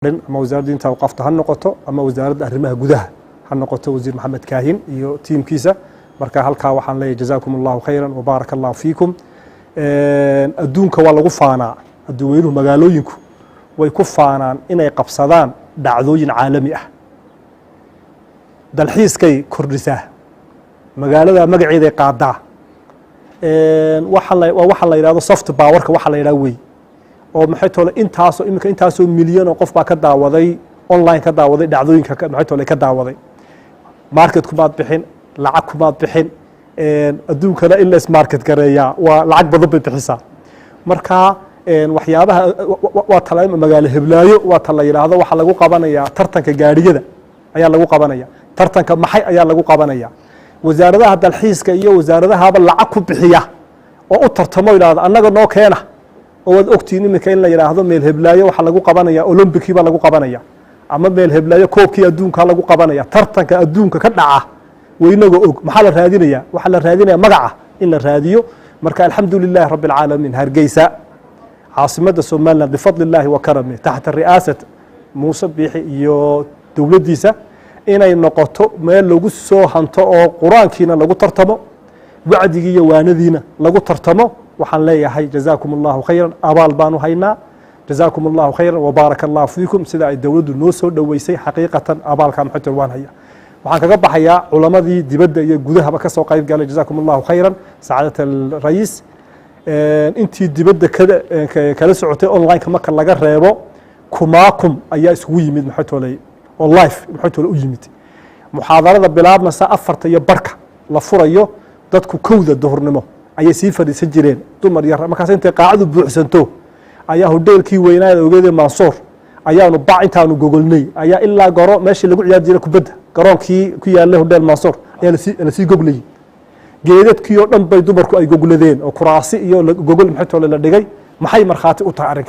ama wasaaradda inta waqafta ha noqoto ama wasaaradda arrimaha gudaha ha noqoto wasiir maxamed kaahin iyo tiimkiisa marka halkaa waxaan leeyahay jazaakumullahu khayran wa barakallahu fiikum adduunka waa lagu faanaa adduunyadu magaalooyinku way ku faanaan inay qabsadaan dhacdooyin caalami ah dalxiiskay kordhisaa magaalada magaceeday qaadaa waxa la yiraahdo soft powerka waxa la yiraahdo way oo maxay toole intaasoo milyan oo qof baa ka daawaday online ka daawaday dhacdooyinka maxay toole ka daawaday market kumaad bixin lacag kumaad bixin adduunkana in la ismarket gareeyaa waa lacag badan bay bixisaa marka waxyaabaha waa talaamo magaalo heblaayo waa tal la yiraahdo waxa lagu qabanayaa tartanka gaariyada ayaa lagu qabanaya tartanka maxay ayaa lagu qabanaya wasaaradaha dalxiiska iyo wasaaradaha lacag ku bixiya oo u tartamo yiraahdo annaga noo keena oo wad ogtiin iminka in la yiraahdo meel heblaayo waxa lagu qabanaya Olympic ba lagu qabanaya ama meel heblaayo koobkii adduunka lagu qabanaya tartanka adduunka ka dhaca weynaga og maxaa la raadinaya waxa la raadinaya magaca in la raadiyo marka alxamdulillah rabbil alamin hargeysa caasimada Soomaaliland bifadlillahi wa karamihi tahta ri'asat Muuse Biixi iyo dawladdiisa inay noqoto meel lagu soo hanto oo quraankiina lagu tartamo wacdiga iyo waanadiina lagu tartamo waxaan leeyahay jazaakumullahu khayran abaal baanu haynaa jazaakumullahu khayran wa barakallahu fiikum sida ay dawladdu noo soo dhaweysay xaqiiqatan abaalka maxay waan haya waxaan kaga baxayaa culamadii dibadda iyo gudaha ka soo qayb galay jazaakumullahu khayran saacadata ra'iis intii dibadda kala socotay online marka laga reebo kumaakum ayaa isugu yimid maxay toolay oo live maxay toolay u yimid muxaadarada bilaabmasa 4 iyo barka la furayo dadku kowda duhurnimo ayay sii fadhiisan jireen dumar yar markaas intay qaacadu buuxsanto ayaa hoteelkii weynaada ogeeyay Mansour ayaanu baac intaanu gogolnay ayaa ilaa garo meeshii lagu ciyaar jiray kubadda garoonkii ku yaallay hotel Mansour ayaa la sii goglay geedadkii oo dhan bay dumarku ay gogladeen oo kuraasi iyo gogol maxay toole la dhigay maxay marxaati u tahay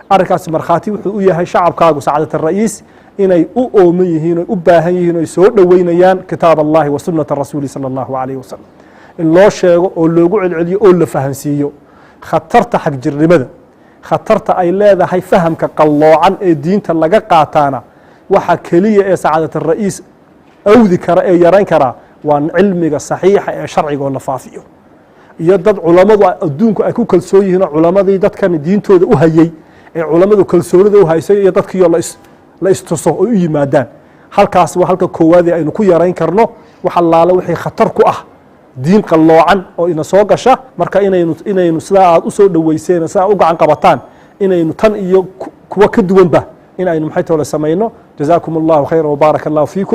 arrinkaasi marxaati wuxuu u yahay shacabkaagu saacadata ra'iis inay u ooman yihiin oo u baahan yihiin oo soo dhaweynayaan kitaab Allah wa sunnata rasuuli sallallahu alayhi wasallam in loo sheego oo loogu celceliyo oo la fahansiiyo khatarta xaq jirnimada khatarta ay leedahay fahamka qalloocan ee diinta laga qaataana waxa kaliya ee saacadata ra'iis awdi kara ee yaran kara waa cilmiga saxiixa ee sharciga oo la faafiyo iyo dad culimadu adduunku ay ku kalsoon yihiin culimadii dadkan diintooda u hayay ee culimadu kalsoonida u haysay iyo dadkii la istuso oo u yimaadaan halkaas waa halka koowaad ee aynu ku yarayn karno waxa laala wixii khatar ku ah diin qalloocan oo ina soo gasha marka inaynu sidaa aad u soo dhaweyseen sidaa u gacan qabataan inaynu tan iyo kuwa ka duwanba in aynu maxay toole sameeyno jazaakumullahu khayran wa barakallahu fiikum